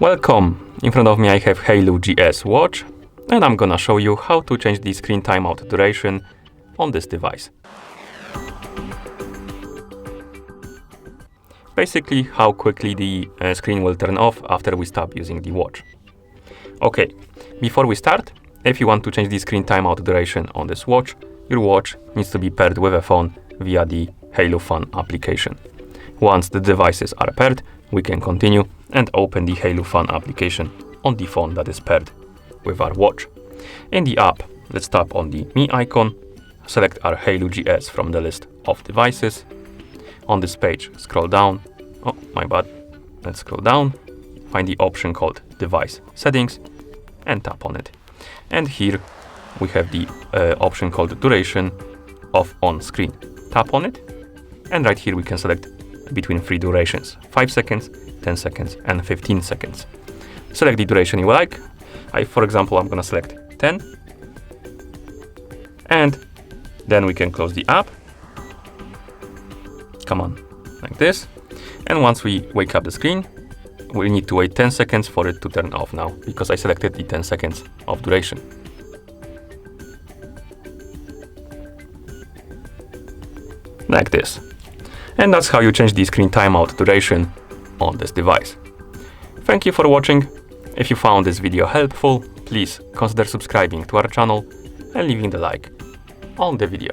Welcome! In front of me I have HAYLOU GS watch, and I'm gonna show you how to change the screen timeout duration on this device. Basically, how quickly the screen will turn off after we stop using the watch. Okay, before we start, if you want to change the screen timeout duration on this watch, your watch needs to be paired with a phone via the HAYLOU Fun application. Once the devices are paired, we can continue and open the HAYLOU Fun application on the phone that is paired with our watch. In the app, let's tap on the Me icon, select our HAYLOU GS from the list of devices. On this page, scroll down. Oh, my bad. Let's scroll down, find the option called Device Settings, and tap on it. And here we have the option called Duration of On-Screen. Tap on it, and right here we can select between three durations: 5 seconds, 10 seconds, and 15 seconds. Select the duration you like. For example, I'm gonna select 10. And then we can close the app. Come on, like this. And once we wake up the screen, we need to wait 10 seconds for it to turn off now, because I selected the 10 seconds of duration. Like this. And that's how you change the screen timeout duration on this device. Thank you for watching. If you found this video helpful, please consider subscribing to our channel and leaving the like on the video.